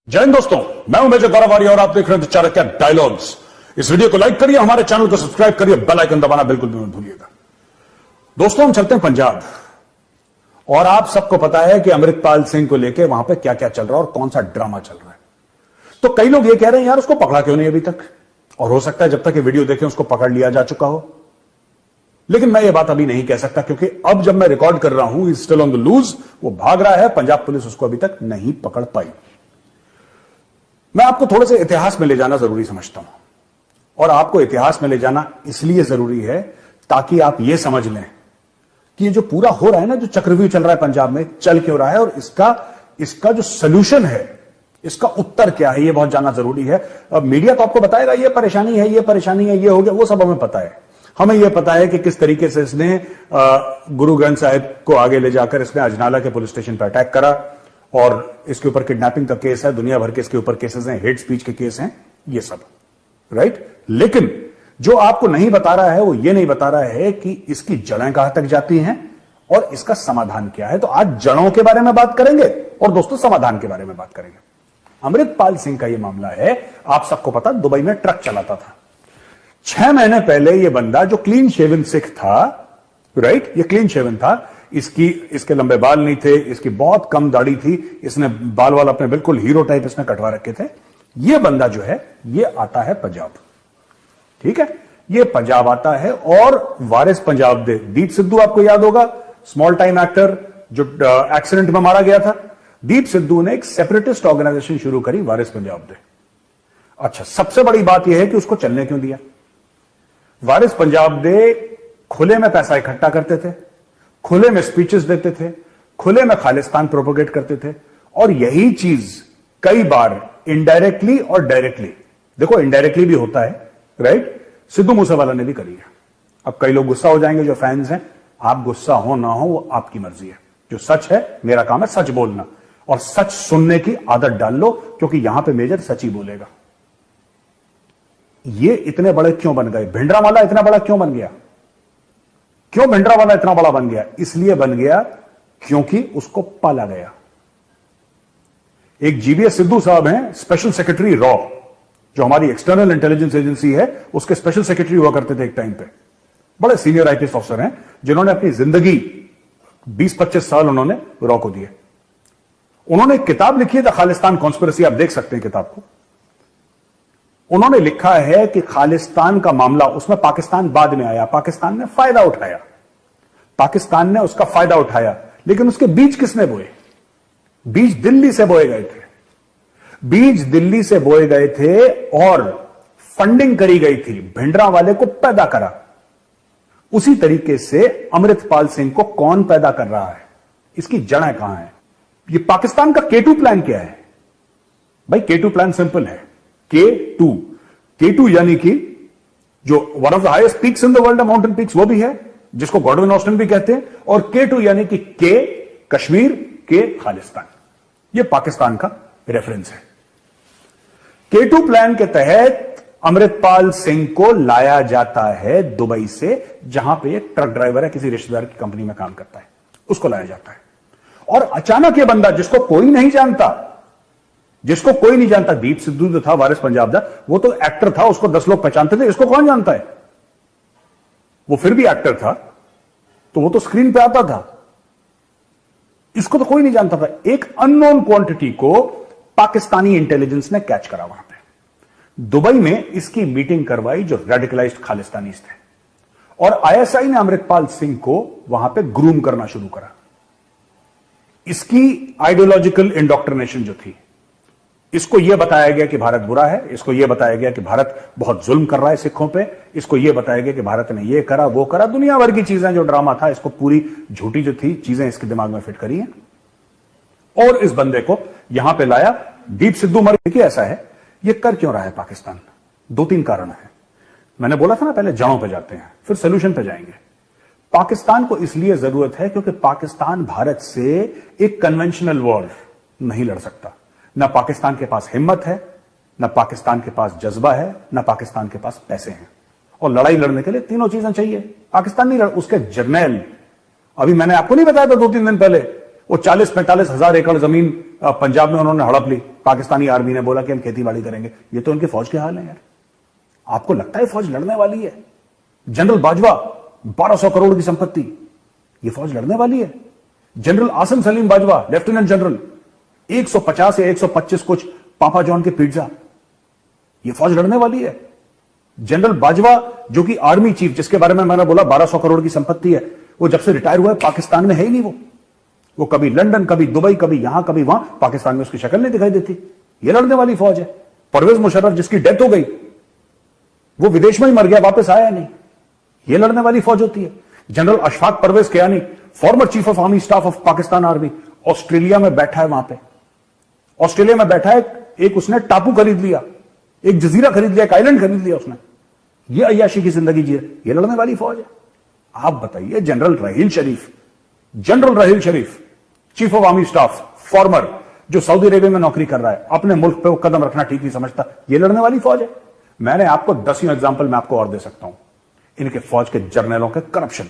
जय हिंद दोस्तों, मैं हूं मेजर गौरव आर्य और आप देख रहे हैं चाणक्य डायलॉग्स। इस वीडियो को लाइक करिए, हमारे चैनल को सब्सक्राइब करिए, बेल आइकन दबाना बिल्कुल भी मत भूलिएगा। दोस्तों, हम चलते हैं पंजाब और आप सबको पता है कि अमृतपाल सिंह को लेकर वहां पे क्या क्या चल रहा है और कौन सा ड्रामा चल रहा है। तो कई लोग ये कह रहे हैं, यार उसको पकड़ा क्यों नहीं अभी तक, और हो सकता है जब तक ये वीडियो देखें उसको पकड़ लिया जा चुका हो। लेकिन मैं ये बात अभी नहीं कह सकता क्योंकि अब जब मैं रिकॉर्ड कर रहा हूं, स्टिल ऑन द लूज, वो भाग रहा है, पंजाब पुलिस उसको अभी तक नहीं पकड़ पाई। मैं आपको थोड़े से इतिहास में ले जाना जरूरी समझता हूं, और आपको इतिहास में ले जाना इसलिए जरूरी है ताकि आप यह समझ लें कि ये जो पूरा हो रहा है ना, जो चक्रव्यूह चल रहा है पंजाब में, चल क्यों रहा है और इसका जो सोल्यूशन है, इसका उत्तर क्या है, ये बहुत जानना जरूरी है। अब मीडिया तो आपको बताएगा ये परेशानी है, ये परेशानी है, ये हो गया, वो सब हमें पता है। हमें यह पता है कि किस तरीके से इसने गुरु ग्रंथ साहिब को आगे ले जाकर इसने अजनाला के पुलिस स्टेशन पर अटैक करा, और इसके ऊपर किडनैपिंग का केस है, दुनिया भर के इसके ऊपर केसेस हैं, हेट स्पीच के केस हैं, ये सब, राइट। लेकिन जो आपको नहीं बता रहा है वो ये नहीं बता रहा है कि इसकी जड़ें कहां तक जाती हैं और इसका समाधान क्या है। तो आज जड़ों के बारे में बात करेंगे और दोस्तों समाधान के बारे में बात करेंगे। अमृतपाल सिंह का यह मामला है, आप सबको पता, दुबई में ट्रक चलाता था। 6 महीने पहले यह बंदा जो क्लीन शेवन सिख था, राइट, ये क्लीन शेवन था, इसके लंबे बाल नहीं थे, इसकी बहुत कम दाढ़ी थी, इसने बाल वाल अपने बिल्कुल हीरो टाइप इसने कटवा रखे थे। ये बंदा जो है ये आता है पंजाब, ठीक है, ये पंजाब आता है और वारिस पंजाब दे दीप सिद्धू, आपको याद होगा, स्मॉल टाइम एक्टर जो एक्सीडेंट में मारा गया था। दीप सिद्धू ने एक सेपरेटिस्ट ऑर्गेनाइजेशन शुरू करी, वारिस पंजाब दे। अच्छा, सबसे बड़ी बात यह है कि उसको चलने क्यों दिया। वारिस पंजाब दे खुले में पैसा इकट्ठा करते थे, खुले में स्पीचेस देते थे, खुले में खालिस्तान प्रोपोगेट करते थे, और यही चीज कई बार इनडायरेक्टली और डायरेक्टली, देखो इनडायरेक्टली भी होता है, राइट, सिद्धू मूसेवाला ने भी करी है। अब कई लोग गुस्सा हो जाएंगे जो फैंस हैं, आप गुस्सा हो ना हो वो आपकी मर्जी है। जो सच है, मेरा काम है सच बोलना, और सच सुनने की आदत डाल लो, क्योंकि यहां पे मेजर सच ही बोलेगा। ये इतने बड़े क्यों बन गए, भिंडरावाला इतना बड़ा क्यों बन गया, क्यों भिंडरावाला इतना बड़ा बन गया? इसलिए बन गया क्योंकि उसको पाला गया। एक जीबीएस सिद्धू साहब हैं, स्पेशल सेक्रेटरी रॉ, जो हमारी एक्सटर्नल इंटेलिजेंस एजेंसी है, उसके स्पेशल सेक्रेटरी हुआ करते थे एक टाइम पे। बड़े सीनियर आईपीएस ऑफिसर हैं जिन्होंने अपनी जिंदगी 20-25 साल उन्होंने रॉ को दिए। उन्होंने एक किताब लिखी है द खालिस्तान कॉन्स्पिरेसी, आप देख सकते हैं किताब को। उन्होंने लिखा है कि खालिस्तान का मामला, उसमें पाकिस्तान बाद में आया, पाकिस्तान ने फायदा उठाया, पाकिस्तान ने उसका फायदा उठाया, लेकिन उसके बीज किसने बोए? बीज दिल्ली से बोए गए थे, बीज दिल्ली से बोए गए थे और फंडिंग करी गई थी, भिंडरावाले को पैदा करा। उसी तरीके से अमृतपाल सिंह को कौन पैदा कर रहा है, इसकी जड़ें कहां है? ये पाकिस्तान का K2 प्लान क्या है भाई? K2 प्लान सिंपल है, K2 यानी कि जो one of the highest peaks in the world, mountain peaks, वो भी है, जिसको गॉडविन ऑस्टिन भी कहते हैं, और K2 यानी कि K कश्मीर, K खालिस्तान, ये पाकिस्तान का रेफरेंस है। K2 प्लान के तहत अमृतपाल सिंह को लाया जाता है दुबई से, जहां पे एक ट्रक ड्राइवर है, किसी रिश्तेदार की कंपनी में काम करता है, उसको लाया जाता है। और अचानक ये बंदा, जिसको कोई नहीं जानता, जिसको कोई नहीं जानता, दीप सिद्धू जो था वारिस पंजाब दा, वो तो एक्टर था, उसको 10 लोग पहचानते थे, इसको कौन जानता है? वो फिर भी एक्टर था, तो वो तो स्क्रीन पे आता था, इसको तो कोई नहीं जानता था। एक अननोन क्वांटिटी को पाकिस्तानी इंटेलिजेंस ने कैच करा वहां पे, दुबई में इसकी मीटिंग करवाई जो रेडिकलाइज्ड खालिस्तानीज थे, और आईएसआई ने अमृतपाल सिंह को वहां पे ग्रूम करना शुरू करा। इसकी आइडियोलॉजिकल इंडोक्ट्रिनेशन जो थी, इसको यह बताया गया कि भारत बुरा है, इसको यह बताया गया कि भारत बहुत जुल्म कर रहा है सिखों पे, इसको यह बताया गया कि भारत ने यह करा वो करा, दुनिया भर की चीजें, जो ड्रामा था, इसको पूरी झूठी जो थी चीजें इसके दिमाग में फिट करी हैं, और इस बंदे को यहां पे लाया। दीप सिद्धू मर के ऐसा है, यह कर क्यों रहा है पाकिस्तान? 2-3 कारण है। मैंने बोला था ना, पहले जड़ों पे जाते हैं, फिर सोल्यूशन पे जाएंगे। पाकिस्तान को इसलिए जरूरत है क्योंकि पाकिस्तान भारत से एक कन्वेंशनल वॉर नहीं लड़ सकता। ना पाकिस्तान के पास हिम्मत है, ना पाकिस्तान के पास जज्बा है, ना पाकिस्तान के पास पैसे हैं, और लड़ाई लड़ने के लिए तीनों चीजें चाहिए। पाकिस्तान नहीं लड़, उसके जर्नैल, अभी मैंने आपको नहीं बताया था 2-3 दिन पहले, वो 40-45 हजार एकड़ जमीन पंजाब में उन्होंने हड़प ली, पाकिस्तानी आर्मी ने बोला कि हम खेती बाड़ी करेंगे। ये तो उनके फौज के हाल है यार। आपको लगता है फौज लड़ने वाली है? जनरल बाजवा 1200 करोड़ की संपत्ति, ये फौज लड़ने वाली है? General Asim Salim Bajwa lieutenant general 150 या 125 कुछ पापा जॉन के पिज्जा, ये फौज लड़ने वाली है? जनरल बाजवा जो कि आर्मी चीफ, जिसके बारे में मैंने बोला 1200 करोड़ की संपत्ति है, वो जब से रिटायर हुआ है पाकिस्तान में है ही नहीं। वो कभी लंदन, कभी दुबई, कभी यहां कभी वहां, पाकिस्तान में उसकी शक्ल नहीं दिखाई देती। ये लड़ने वाली फौज है? परवेज मुशर्रफ जिसकी डेथ हो गई, वो विदेश में ही मर गया, वापस आया नहीं, ये लड़ने वाली फौज होती है? General Ashfaq Parvez Kayani, former chief of army staff of Pakistan army, Australia में बैठा है। वहां पे ऑस्ट्रेलिया में बैठा है, एक उसने टापू खरीद लिया, एक जजीरा खरीद लिया, एक आइलैंड खरीद लिया उसने, ये अय्याशी की जिंदगी जी, ये लड़ने वाली फौज है? आप बताइए। General Raheel Sharif chief of army staff farmer, जो सऊदी अरेबिया में नौकरी कर रहा है, अपने मुल्क पे वो कदम रखना ठीक नहीं समझता, ये लड़ने वाली फौज है? मैंने आपको 10 एग्जाम्पल मैं आपको और दे सकता हूं इनके फौज के जर्नलों के करप्शन,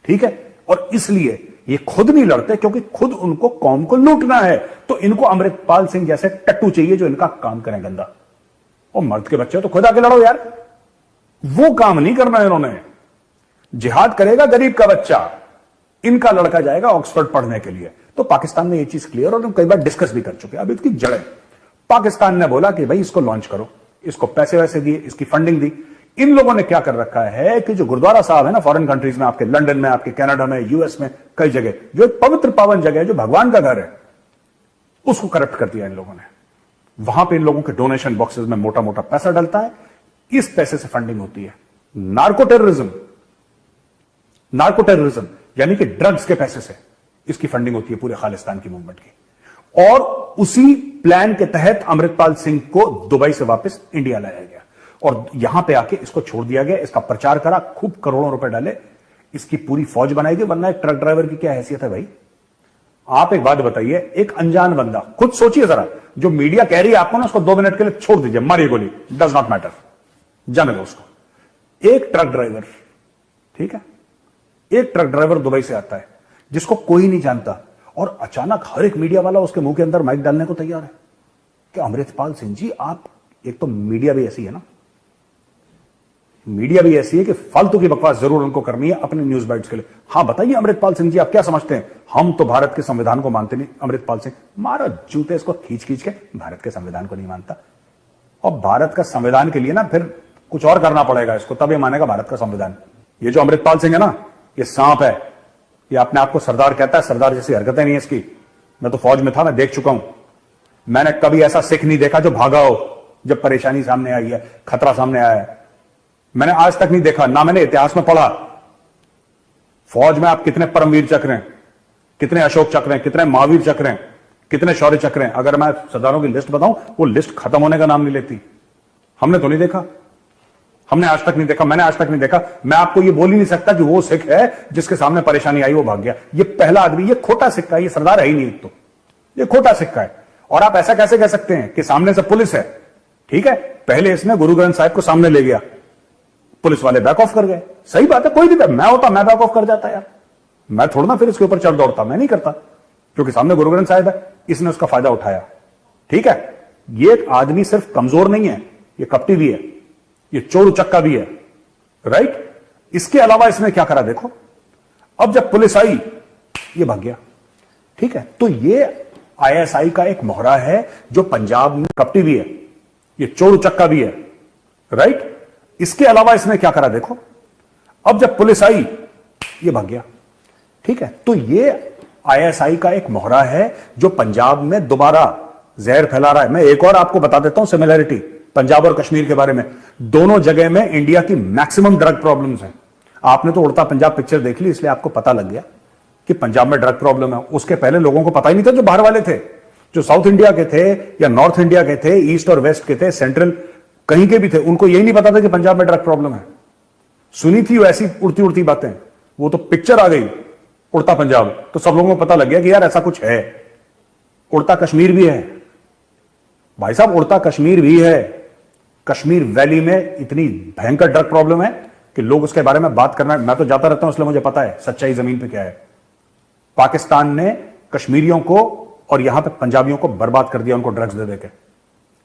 ठीक है? और इसलिए ये खुद नहीं लड़ते, क्योंकि खुद उनको कौम को लूटना है, तो इनको अमृतपाल सिंह जैसे टट्टू चाहिए जो इनका काम करें गंदा। और मर्द के बच्चे तो खुद आके लड़ो यार, वो काम नहीं करना इन्होंने। जिहाद करेगा गरीब का बच्चा, इनका लड़का जाएगा ऑक्सफोर्ड पढ़ने के लिए। तो पाकिस्तान में ये चीज क्लियर, और हम कई बार डिस्कस भी कर चुके हैं। अब इसकी जड़ें, पाकिस्तान ने बोला कि भाई इसको लॉन्च करो, इसको पैसे वैसे दिए, इसकी फंडिंग दी। इन लोगों ने क्या कर रखा है कि जो गुरुद्वारा साहब है ना फॉरेन कंट्रीज में, आपके लंदन में, आपके कनाडा में, यूएस में, कई जगह, जो एक पवित्र पावन जगह है, जो भगवान का घर है, उसको करप्ट कर दिया इन लोगों ने। वहां पे इन लोगों के डोनेशन बॉक्सेस में मोटा मोटा पैसा डलता है, इस पैसे से फंडिंग होती है। नार्को टेररिज्म यानी कि ड्रग्स के पैसे से इसकी फंडिंग होती है पूरे खालिस्तान की मूवमेंट की। और उसी प्लान के तहत अमृतपाल सिंह को दुबई से वापस इंडिया लाया गया और यहां पे आके इसको छोड़ दिया गया, इसका प्रचार करा, खूब करोड़ों रुपए डाले, इसकी पूरी फौज बनाई गई। वरना एक ट्रक ड्राइवर की क्या हैसियत है भाई? आप एक बात बताइए, एक अनजान बंदा, खुद सोचिए जरा, जो मीडिया कह रही है आपको ना, उसको 2 मिनट के लिए छोड़ दीजिए, मारिए गोली, डज नॉट मैटर, जाने दो उसको। एक ट्रक ड्राइवर, ठीक है, एक ट्रक ड्राइवर दुबई से आता है जिसको कोई नहीं जानता, और अचानक हर एक मीडिया वाला उसके मुंह के अंदर माइक डालने को तैयार है कि अमृतपाल सिंह जी आप, एक तो मीडिया भी ऐसी है ना, मीडिया भी ऐसी है कि फालतू की बकवास जरूर उनको करनी है अपने न्यूज बाइट्स के लिए। हां बताइए अमृतपाल सिंह जी आप क्या समझते हैं? हम तो भारत के संविधान को मानते नहीं। अमृतपाल सिंह मारो जूते इसको खींच खींच के, भारत के संविधान को नहीं मानता। और भारत का संविधान के लिए ना फिर कुछ और करना पड़ेगा इसको, तब ये मानेगा भारत का संविधान। ये जो अमृतपाल सिंह है ना, ये सांप है, ये अपने आप को सरदार कहता है, सरदार जैसी हरकतें नहीं है इसकी। मैं तो फौज में था, मैं देख चुका हूं। मैंने कभी ऐसा सिख नहीं देखा जो भागा हो जब परेशानी सामने आई है, खतरा सामने आया है। मैंने आज तक नहीं देखा, ना मैंने इतिहास में पढ़ा। फौज में आप कितने परमवीर चक्र हैं, कितने अशोक चक्र हैं, कितने महावीर चक्र हैं, कितने शौर्य चक्र हैं, अगर मैं सरदारों की लिस्ट बताऊं वो लिस्ट खत्म होने का नाम नहीं लेती। हमने तो नहीं देखा, हमने आज तक नहीं देखा, मैंने आज तक नहीं देखा। मैं आपको ये बोल ही नहीं सकता कि वो सिख है जिसके सामने परेशानी आई वो भाग गया। ये पहला आदमी, ये खोटा सिक्का है, ये सरदार है ही नहीं। एक तो ये खोटा सिक्का है। और आप ऐसा कैसे कह सकते हैं कि सामने से पुलिस है? ठीक है, पहले इसने गुरु ग्रंथ साहिब को सामने ले गया, पुलिस वाले बैक ऑफ कर गए। सही बात है, कोई भी मैं होता मैं बैक ऑफ कर जाता यार, मैं थोड़ा ना फिर इसके ऊपर चढ़ दौड़ता, मैं नहीं करता, क्योंकि सामने गुरु ग्रंथ साहिब है, इसने उसका फायदा उठाया। ठीक है, ये आदमी सिर्फ कमजोर नहीं है, ये कपटी भी है, ये चोर उचक्का भी है, राइट? इसके अलावा इसने क्या करा देखो, अब जब पुलिस आई ये भाग गया। ठीक है, तो ये आईएसआई का एक मोहरा है जो पंजाब में कपटी भी है, ये चोर उचक्का भी है, राइट? इसके अलावा इसने क्या करा देखो, अब जब पुलिस आई ये भाग गया। ठीक है, तो ये आईएसआई का एक मोहरा है जो पंजाब में दोबारा जहर फैला रहा है। मैं एक और आपको बता देता हूं सिमिलैरिटी पंजाब और कश्मीर के बारे में। दोनों जगह में इंडिया की मैक्सिमम ड्रग प्रॉब्लम्स हैं। आपने तो उड़ता पंजाब पिक्चर देख ली, इसलिए आपको पता लग गया कि पंजाब में ड्रग प्रॉब्लम है। उसके पहले लोगों को पता ही नहीं था, जो बाहर वाले थे, जो साउथ इंडिया के थे या नॉर्थ इंडिया के थे, ईस्ट और वेस्ट के थे, सेंट्रल कहीं के भी थे, उनको यही नहीं पता था कि पंजाब में ड्रग प्रॉब्लम है। सुनी थी ऐसी उड़ती उड़ती बातें, वो तो पिक्चर आ गई उड़ता पंजाब, तो सब लोगों को पता लग गया कि यार ऐसा कुछ है। उड़ता कश्मीर भी है भाई साहब, उड़ता कश्मीर भी है। कश्मीर वैली में इतनी भयंकर ड्रग प्रॉब्लम है कि लोग उसके बारे में बात करना, मैं तो जाता रहता हूं इसलिए मुझे पता है सच्चाई जमीन पे क्या है। पाकिस्तान ने कश्मीरियों को और यहां पे पंजाबियों को बर्बाद कर दिया उनको ड्रग्स दे देके।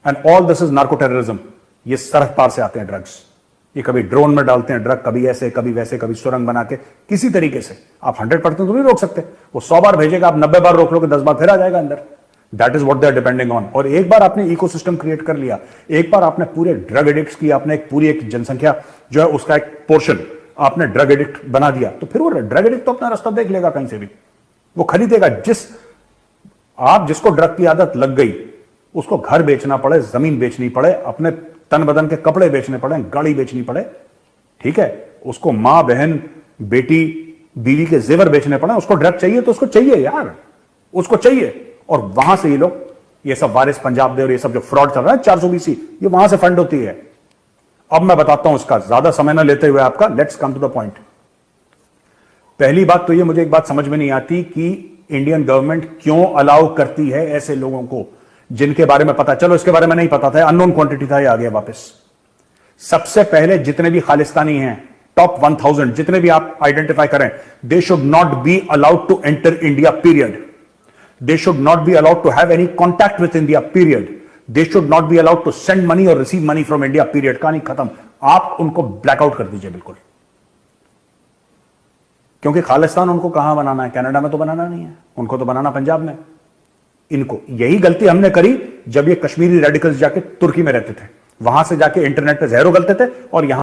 And all this is narco terrorism. ये सरहद पार से आते हैं ड्रग्स। ये कभी ड्रोन में डालते हैं ड्रग, कभी ऐसे कभी वैसे, कभी सुरंग बना के, किसी तरीके से। आप 100% तो नहीं रोक सकते। वो 100 बार भेजेगा, आप 90 बार रोक लोगे, 10 बार फिर आ जाएगा अंदर। That is what they are depending on. और एक बार आपने इकोसिस्टम क्रिएट कर लिया, एक बार आपने पूरे ड्रग एडिक्ट्स की, आपने एक पूरी एक जनसंख्या जो है उसका एक पोर्शन आपने ड्रग एडिक्ट बना दिया, तो फिर वो ड्रग एडिक्ट तो अपना रास्ता देख लेगा कहीं से भी। वो खरीदेगा। जिसको ड्रग की आदत लग गई, उसको घर बेचना पड़े, जमीन बेचनी पड़े, अपने तन बदन के कपड़े बेचने पड़े, गाड़ी बेचनी पड़े, ठीक है, उसको मां बहन बेटी बीवी के जेवर बेचने पड़े, उसको ड्रग चाहिए तो उसको चाहिए यार, उसको चाहिए। और वहां से ये लोग, ये सब वारिस पंजाब दे और ये सब जो फ्रॉड चल रहा है 420, ये वहां से फंड होती है। अब मैं बताता हूं इसका, ज्यादा समय ना लेते हुए आपका, let's come to the point. पहली बात तो ये, मुझे एक बात समझ में नहीं आती कि इंडियन गवर्नमेंट क्यों अलाउ करती है ऐसे लोगों को जिनके बारे में पता, चलो इसके बारे में नहीं पता था, अननोन क्वांटिटी था, ये आ गया वापस। सबसे पहले जितने भी खालिस्तानी हैं, टॉप 1000 जितने भी आप आइडेंटिफाई करें, they should not be allowed to enter India period. They should not be allowed to have any contact with India period. They should not be allowed to send money और receive money from India period. कहानी खत्म। आप उनको blackout कर दीजिए बिल्कुल, क्योंकि खालिस्तान उनको कहां बनाना है? कनाडा में तो बनाना नहीं है, उनको तो बनाना पंजाब में। इनको यही गलती हमने करी जब ये कश्मीरी रेडिकल्स जाके तुर्की में रहते थे, वहां से जाके इंटरनेट पे जहर उगलते थे और यहां